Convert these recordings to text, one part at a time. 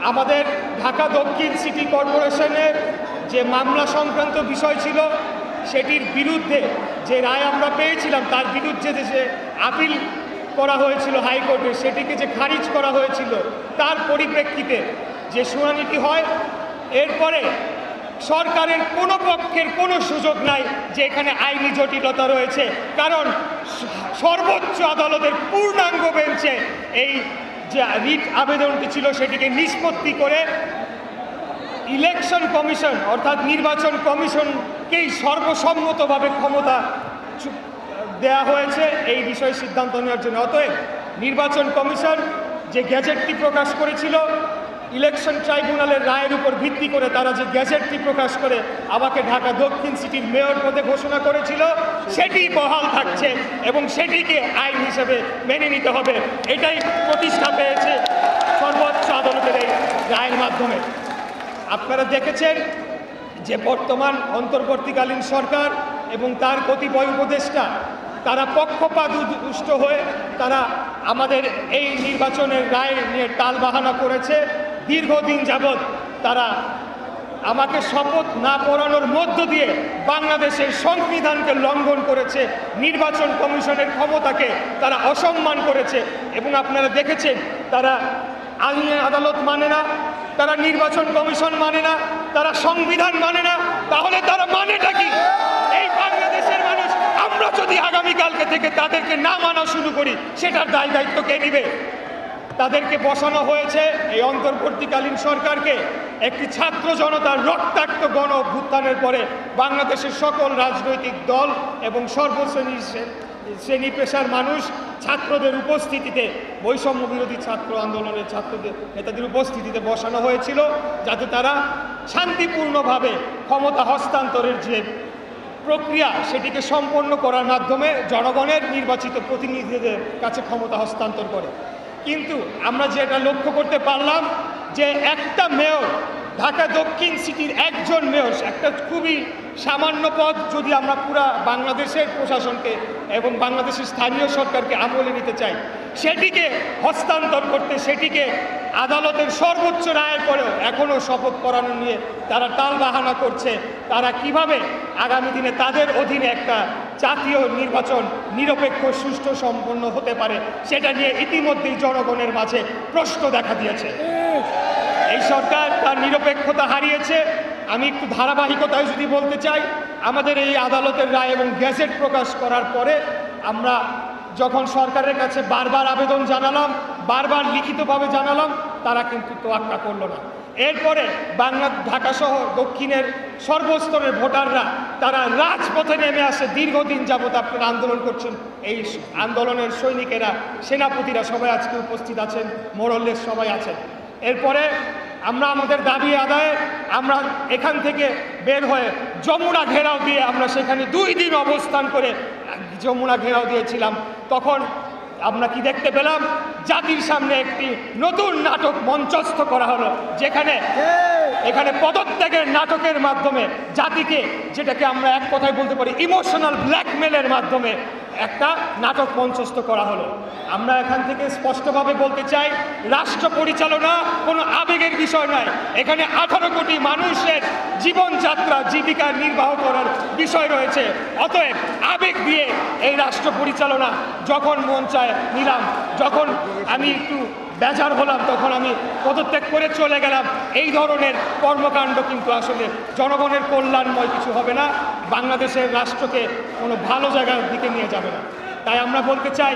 আমাদের ঢাকা দক্ষিণ সিটি কর্পোরেশনের যে মামলা সংক্রান্ত বিষয় ছিল সেটির বিরুদ্ধে যে রায় আমরা পেয়েছিলাম তার বিরুদ্ধে যে আপিল করা হয়েছিল হাইকোর্টে সেটিকে যে খারিজ করা হয়েছিল তার পরিপ্রেক্ষিতে যে শুনানিটি হয়, এরপরে সরকারের কোনো পক্ষের কোনো সুযোগ নাই যে এখানে আইনি জটিলতা রয়েছে, কারণ সর্বোচ্চ আদালতের পূর্ণাঙ্গ বেঞ্চে এই যে রিট আবেদনটি ছিল সেটিকে নিষ্পত্তি করে ইলেকশন কমিশন অর্থাৎ নির্বাচন কমিশনকেই সর্বসম্মতভাবে ক্ষমতা দেয়া হয়েছে এই বিষয়ে সিদ্ধান্ত নেওয়ার জন্য। অতএব নির্বাচন কমিশন যে গ্যাজেটটি প্রকাশ করেছিল ইলেকশন ট্রাইব্যুনালের রায়ের উপর ভিত্তি করে, তারা যে গ্যাজেটটি প্রকাশ করে আমাকে ঢাকা দক্ষিণ সিটির মেয়র পদে ঘোষণা করেছিল সেটি বহাল থাকছে এবং সেটিকে আইন হিসেবে মেনে নিতে হবে। এটাই প্রতিষ্ঠা পেয়েছে সর্বোচ্চ আদালতের এই রায়ের মাধ্যমে। আপনারা দেখেছেন যে বর্তমান অন্তর্বর্তীকালীন সরকার এবং তার কতিপয় উপদেষ্টা তারা পক্ষপাতদুষ্ট হয়ে তারা আমাদের এই নির্বাচনের রায় নিয়ে টালবাহানা করেছে। দীর্ঘদিন যাবৎ তারা আমাকে শপথ না পড়ানোর মধ্য দিয়ে বাংলাদেশের সংবিধানকে লঙ্ঘন করেছে, নির্বাচন কমিশনের ক্ষমতাকে তারা অসম্মান করেছে এবং আপনারা দেখেছেন তারা আইন আদালত মানে না, তারা নির্বাচন কমিশন মানে না, তারা সংবিধান মানে না। তাহলে তারা মানেটা কি? এই বাংলাদেশের মানুষ আমরা যদি আগামীকালকে থেকে তাদেরকে না মানা শুরু করি সেটার দায় দায়িত্ব কে নেবে? তাদেরকে বসানো হয়েছে এই অন্তর্বর্তীকালীন সরকারকে একটি ছাত্র জনতার রক্তাক্ত গণ অভ্যুত্থানের পরে বাংলাদেশের সকল রাজনৈতিক দল এবং শ্রেণী পেশার মানুষ ছাত্রদের উপস্থিতিতে বৈষম্য বিরোধী ছাত্র আন্দোলনের ছাত্রদের নেতাদের উপস্থিতিতে বসানো হয়েছিল যাতে তারা শান্তিপূর্ণভাবে ক্ষমতা হস্তান্তরের যে প্রক্রিয়া সেটিকে সম্পন্ন করার মাধ্যমে জনগণের নির্বাচিত প্রতিনিধিদের কাছে ক্ষমতা হস্তান্তর করে। কিন্তু আমরা যেটা লক্ষ্য করতে পারলাম যে একটা মেয়র, ঢাকা দক্ষিণ সিটির একজন মেয়র, একটা খুবই সামান্য পদ যদি আমরা পুরা বাংলাদেশের প্রশাসনকে এবং বাংলাদেশের স্থানীয় সরকারকে আমলে নিতে চাই, সেটিকে হস্তান্তর করতে, সেটিকে আদালতের সর্বোচ্চ রায়ের পরেও এখনও শপথ করানো নিয়ে তারা টালবাহানা করছে। তারা কিভাবে আগামী দিনে তাদের অধীনে একটা জাতীয় নির্বাচন নিরপেক্ষ সুষ্ঠু সম্পন্ন হতে পারে সেটা নিয়ে ইতিমধ্যেই জনগণের মাঝে প্রশ্ন দেখা দিয়েছে। এই সরকার তার নিরপেক্ষতা হারিয়েছে। আমি একটু ধারাবাহিকতায় যদি বলতে চাই, আমাদের এই আদালতের রায় এবং গ্যাজেট প্রকাশ করার পরে আমরা যখন সরকারের কাছে বারবার আবেদন জানালাম, বারবার লিখিতভাবে জানালাম, তারা কিন্তু তোয়াক্কা করল না। এরপরে ঢাকা শহর দক্ষিণের সর্বস্তরের ভোটাররা তারা রাজপথে নেমে আসে। দীর্ঘদিন যাবৎ আপনারা আন্দোলন করছেন, এই আন্দোলনের সৈনিকেরা, সেনাপতিরা সবাই আজকে উপস্থিত আছেন, মোড়লের সবাই আছেন। এরপরে আমরা আমাদের দাবি আদায়ে আমরা এখান থেকে বের হয়ে যমুনা ঘেরাও দিয়ে আমরা সেখানে 2 দিন অবস্থান করে যমুনা ঘেরাও দিয়েছিলাম। তখন আমরা কি দেখতে পেলাম? জাতির সামনে একটি নতুন নাটক মঞ্চস্থ করা হলো, এখানে পদত্যাগের নাটকের মাধ্যমে জাতিকে, যেটাকে আমরা এক কথায় বলতে পারি ইমোশনাল ব্ল্যাকমেলের মাধ্যমে একটা নাটক মঞ্চস্থ করা হলো। আমরা এখান থেকে স্পষ্টভাবে বলতে চাই, রাষ্ট্র পরিচালনা কোনো আবেগের বিষয় নয়। এখানে 18 কোটি মানুষের জীবনযাত্রা, জীবিকা নির্বাহ করার বিষয় রয়েছে। অতএব আবেগ দিয়ে এই রাষ্ট্র পরিচালনা যখন মন চায় নিলাম, যখন আমি একটু বেজার হলাম তখন আমি পদত্যাগ করে চলে গেলাম। এই ধরনের কর্মকাণ্ড কিন্তু আসলে জনগণের কল্যাণময় কিছু হবে না, বাংলাদেশের রাষ্ট্রকে কোনো ভালো জায়গার দিকে নিয়ে যাবে না। তাই আমরা বলতে চাই,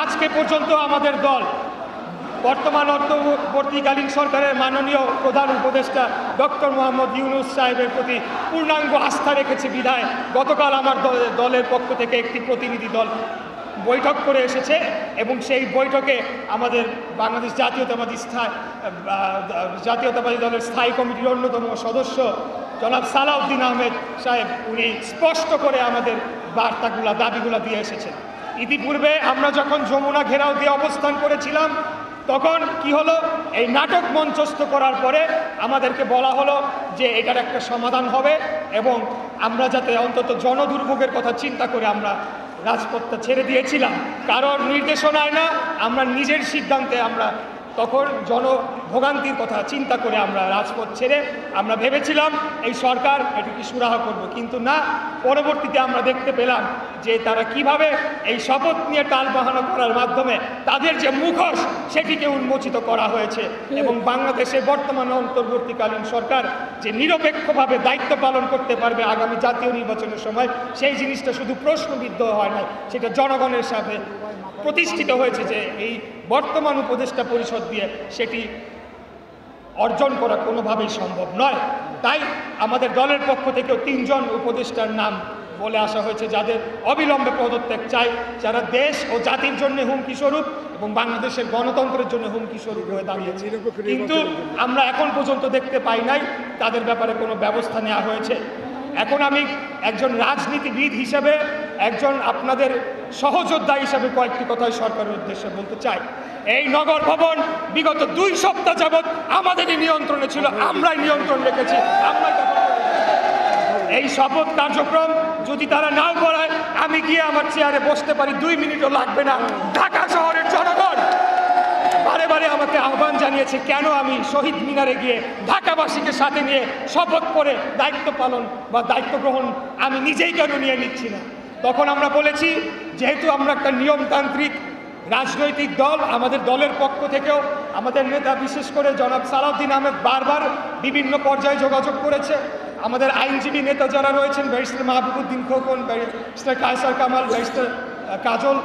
আজকে পর্যন্ত আমাদের দল বর্তমান অন্তর্বর্তীকালীন সরকারের মাননীয় প্রধান উপদেষ্টা ডক্টর মোহাম্মদ ইউনূস সাহেবের প্রতি পূর্ণাঙ্গ আস্থা রেখেছে বিধায় গতকাল আমার দলের পক্ষ থেকে একটি প্রতিনিধি দল বৈঠক করে এসেছে এবং সেই বৈঠকে আমাদের বাংলাদেশ জাতীয়তাবাদী দলের স্থায়ী কমিটির অন্যতম সদস্য জনাব সালাউদ্দিন আহমেদ সাহেব উনি স্পষ্ট করে আমাদের বার্তাগুলা, দাবিগুলা দিয়ে এসেছেন। ইতিপূর্বে আমরা যখন যমুনা ঘেরাও দিয়ে অবস্থান করেছিলাম তখন কি হলো, এই নাটক মঞ্চস্থ করার পরে আমাদেরকে বলা হলো যে এটার একটা সমাধান হবে এবং আমরা যাতে অন্তত জনদুর্ভোগের কথা চিন্তা করে আমরা রাজপথটা ছেড়ে দিয়েছিলাম, কারোর নির্দেশনায় না, আমরা নিজের সিদ্ধান্তে আমরা তখন ভোগান্তির কথা চিন্তা করে আমরা রাজপথ ছেড়ে আমরা ভেবেছিলাম এই সরকার এটিকে সুরাহা করবে, কিন্তু না। পরবর্তীতে আমরা দেখতে পেলাম যে তারা কিভাবে এই শপথ নিয়ে টালবাহানা করার মাধ্যমে তাদের যে মুখোশ সেটিকে উন্মোচিত করা হয়েছে এবং বাংলাদেশে বর্তমানে অন্তর্বর্তীকালীন সরকার যে নিরপেক্ষভাবে দায়িত্ব পালন করতে পারবে আগামী জাতীয় নির্বাচনের সময়, সেই জিনিসটা শুধু প্রশ্নবিদ্ধ হয় না, সেটা জনগণের সাথে প্রতিষ্ঠিত হয়েছে যে এই বর্তমান উপদেষ্টা পরিষদ দিয়ে সেটি অর্জন করা কোনোভাবেই সম্ভব নয়। তাই আমাদের দলের পক্ষ থেকেও 3 জন উপদেষ্টার নাম বলে আসা হয়েছে যাদের অবিলম্বে পদত্যাগ চাই, যারা দেশ ও জাতির জন্য হুমকি স্বরূপ এবং বাংলাদেশের গণতন্ত্রের জন্য হুমকি স্বরূপ হয়ে দাঁড়িয়েছে, কিন্তু আমরা এখন পর্যন্ত দেখতে পাই নাই তাদের ব্যাপারে কোনো ব্যবস্থা নেওয়া হয়েছে। এখন আমি একজন রাজনীতিবিদ হিসেবে, একজন আপনাদের সহযোদ্ধা হিসেবে কয়েকটি কথাই সরকারের উদ্দেশ্যে বলতে চাই। এই নগর ভবন বিগত 2 সপ্তাহ যাবৎ আমাদেরই নিয়ন্ত্রণে ছিল, আমরাই নিয়ন্ত্রণ রেখেছি, আমরাই দখল করেছি। এই শপথ কার্যক্রম যদি তারা নাও করায়, আমি গিয়ে আমার চেয়ারে বসতে পারি, 2 মিনিটও লাগবে না। ঢাকা শহরের জনগণ বারে বারে আমাকে আহ্বান জানিয়েছে কেন আমি শহীদ মিনারে গিয়ে ঢাকাবাসীকে সাথে নিয়ে শপথ করে দায়িত্ব পালন বা দায়িত্ব গ্রহণ আমি নিজেই কেন নিয়ে নিচ্ছি না। তখন আমরা বলেছি, যেহেতু আমরা একটা নিয়মতান্ত্রিক রাজনৈতিক দল, আমাদের দলের পক্ষ থেকেও আমাদের নেতা বিশেষ করে জনাব সালাউদ্দিন আহমেদ বারবার বিভিন্ন পর্যায়ে যোগাযোগ করেছে। আমাদের আইনজীবী নেতা যারা রয়েছেন, barrister Mahbubuddin Khokon, barrister Kaiser Kamal, barrister Kajal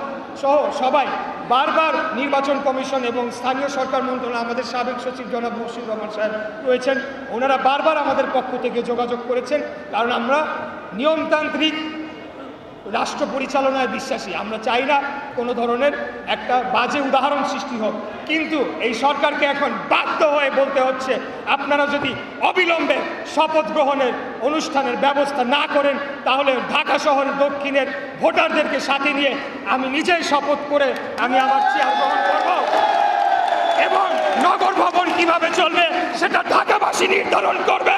সহ সবাই বারবার নির্বাচন কমিশন এবং স্থানীয় সরকার মন্ত্রণালয়, আমাদের সাবেক সচিব জনাব মুশিউর রহমান সাহেব রয়েছেন, ওনারা বারবার আমাদের পক্ষ থেকে যোগাযোগ করেছেন। কারণ আমরা নিয়মতান্ত্রিক রাষ্ট্র পরিচালনায় বিশ্বাসী, আমরা চাই না কোনো ধরনের একটা বাজে উদাহরণ সৃষ্টি হোক। কিন্তু এই সরকারকে এখন বাধ্য হয়ে বলতে হচ্ছে, আপনারা যদি অবিলম্বে শপথ গ্রহণের অনুষ্ঠানের ব্যবস্থা না করেন, তাহলে ঢাকা শহরের দক্ষিণের ভোটারদেরকে সাথে নিয়ে আমি নিজেই শপথ করে আমি আমার চেয়ার গ্রহণ করব এবং নগর ভবন কিভাবে চলবে সেটা ঢাকাবাসী নির্ধারণ করবে।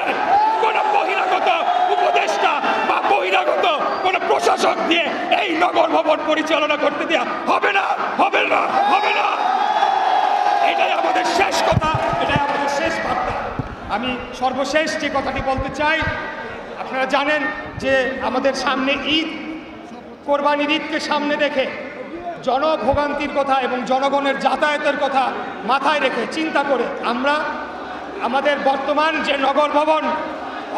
কোনো বহিরাগত উপদেষ্টা বা বহিরাগত কোনো প্রশাসক দিয়ে এই নগর ভবন পরিচালনা করতে দেওয়া হবে না, হবে না, হবে না। এটাই আমাদের শেষ কথা, এটাই আমাদের শেষ বার্তা। আমি সর্বশেষ যে কথাটি বলতে চাই, আপনারা জানেন যে আমাদের সামনে ঈদ, কোরবানির ঈদকে সামনে রেখে জনভোগান্তির কথা এবং জনগণের যাতায়াতের কথা মাথায় রেখে চিন্তা করে আমরা আমাদের বর্তমান যে নগর ভবন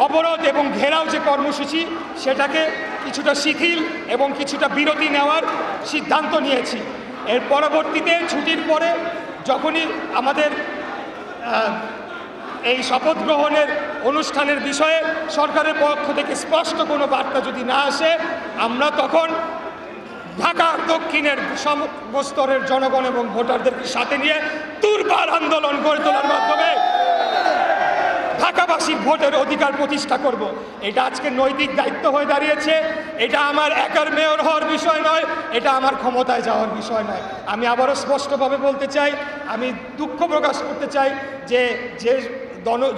অবরোধ এবং ঘেরাও যে কর্মসূচি, সেটাকে কিছুটা শিথিল এবং কিছুটা বিরতি নেওয়ার সিদ্ধান্ত নিয়েছি। এর পরবর্তীতে ছুটির পরে যখনই আমাদের এই শপথ গ্রহণের অনুষ্ঠানের বিষয়ে সরকারের পক্ষ থেকে স্পষ্ট কোনো বার্তা যদি না আসে, আমরা তখন ঢাকার দক্ষিণের সমস্তরের জনগণ এবং ভোটারদেরকে সাথে নিয়ে দুর্বার আন্দোলন গড়ে তোলার মাধ্যমে ঢাকাবাসীর ভোটের অধিকার প্রতিষ্ঠা করব। এটা আজকে নৈতিক দায়িত্ব হয়ে দাঁড়িয়েছে। এটা আমার একার মেয়র হওয়ার বিষয় নয়, এটা আমার ক্ষমতায় যাওয়ার বিষয় নয়। আমি আবারও স্পষ্টভাবে বলতে চাই, আমি দুঃখ প্রকাশ করতে চাই যে যে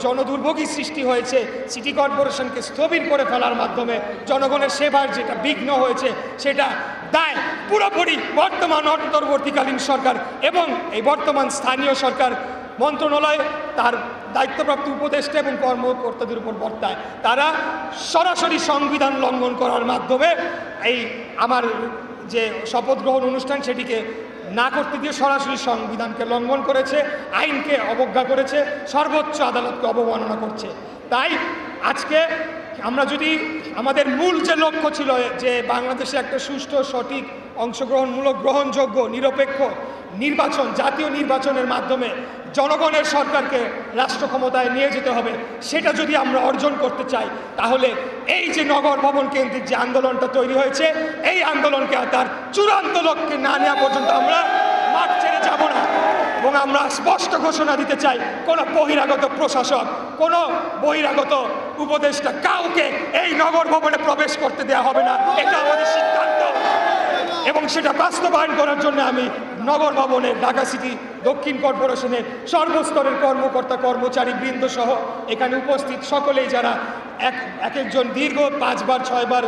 জনদুর্ভোগী সৃষ্টি হয়েছে, সিটি কর্পোরেশনকে স্থবির করে ফেলার মাধ্যমে জনগণের সেবার যেটা বিঘ্ন হয়েছে, সেটা দায় পুরোপুরি বর্তমান অন্তর্বর্তীকালীন সরকার এবং এই বর্তমান স্থানীয় সরকার মন্ত্রণালয় তার দায়িত্বপ্রাপ্ত উপদেষ্টা এবং কর্মকর্তাদের উপর বর্তায়। তারা সরাসরি সংবিধান লঙ্ঘন করার মাধ্যমে এই আমার যে শপথ গ্রহণ অনুষ্ঠান সেটিকে না করতে দিয়ে সরাসরি সংবিধানকে লঙ্ঘন করেছে, আইনকে অবজ্ঞা করেছে, সর্বোচ্চ আদালতকে অবমাননা করছে। তাই আজকে আমরা যদি আমাদের মূল যে লক্ষ্য ছিল যে বাংলাদেশে একটা সুষ্ঠু, সঠিক, অংশগ্রহণমূলক, গ্রহণযোগ্য, নিরপেক্ষ নির্বাচন, জাতীয় নির্বাচনের মাধ্যমে জনগণের সরকারকে রাষ্ট্র ক্ষমতায় নিয়ে যেতে হবে, সেটা যদি আমরা অর্জন করতে চাই, তাহলে এই যে নগর ভবন কেন্দ্রিক যে আন্দোলনটা তৈরি হয়েছে, এই আন্দোলনকে তার চূড়ান্ত লক্ষ্যে না নেওয়া পর্যন্ত আমরা মাঠ ছেড়ে যাব না। এবং আমরা স্পষ্ট ঘোষণা দিতে চাই, কোনো বহিরাগত প্রশাসক, কোনো বহিরাগত উপদেষ্টা কাউকে এই নগর ভবনে প্রবেশ করতে দেওয়া হবে না। এটা আমাদের সিদ্ধান্ত এবং সেটা বাস্তবায়ন করার জন্য আমি নগর ভবনে ঢাকা সিটি দক্ষিণ কর্পোরেশনের সর্বস্তরের কর্মকর্তা কর্মচারী বৃন্দ সহ এখানে উপস্থিত সকলেই যারা এক একজন দীর্ঘ 5 বার 6 বার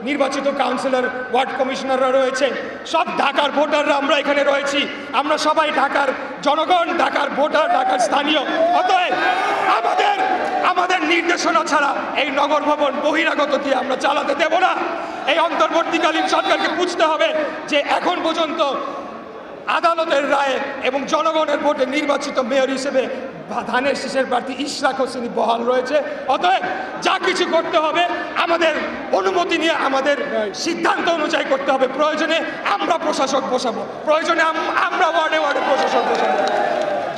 নির্বাচিত কাউন্সিলর ওয়ার্ড কমিশনাররা রয়েছে, সব ঢাকার ভোটাররা আমরা এখানে রয়েছি। আমরা সবাই ঢাকার জনগণ, ঢাকার ভোটার, ঢাকার স্থানীয়। অতএব আমাদের নির্দেশনা ছাড়া এই নগর ভবন বহিরাগত দিয়ে আমরা চালাতে দেব না। এই অন্তর্বর্তীকালীন সরকারকে বুঝতে হবে যে এখন পর্যন্ত আদালতের রায়ে এবং জনগণের ভোটে নির্বাচিত মেয়র হিসেবে ধানের শীষের প্রার্থী ইশরাক হোসেনি বহাল রয়েছে। অতএব যা কিছু করতে হবে আমাদের অনুমতি নিয়ে, আমাদের সিদ্ধান্ত অনুযায়ী করতে হবে। প্রয়োজনে আমরা প্রশাসক বসাবো, প্রয়োজনে আমরা ওয়ার্ডে ওয়ার্ডে প্রশাসক বসাবো।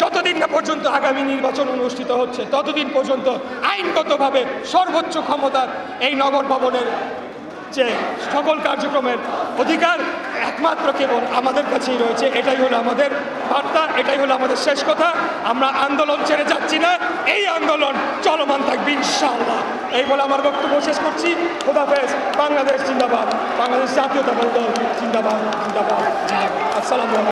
যতদিন না পর্যন্ত আগামী নির্বাচন অনুষ্ঠিত হচ্ছে ততদিন পর্যন্ত আইনগতভাবে সর্বোচ্চ ক্ষমতার এই নগর ভবনের যে সকল কার্যক্রমের অধিকার একমাত্র কেবল আমাদের কাছেই রয়েছে। এটাই হলো আমাদের বার্তা, এটাই হলো আমাদের শেষ কথা। আমরা আন্দোলন ছেড়ে যাচ্ছি না, এই আন্দোলন চলমান থাকবে ইনশাআল্লাহ। এই বলে আমার বক্তব্য শেষ করছি। খোদাফেজ। বাংলাদেশ জিন্দাবাদ, বাংলাদেশ জাতীয়তাবাদী দল জিন্দাবাদ, জিন্দাবাদ, জিন্দাবাদ। আসসালামু আলাইকুম।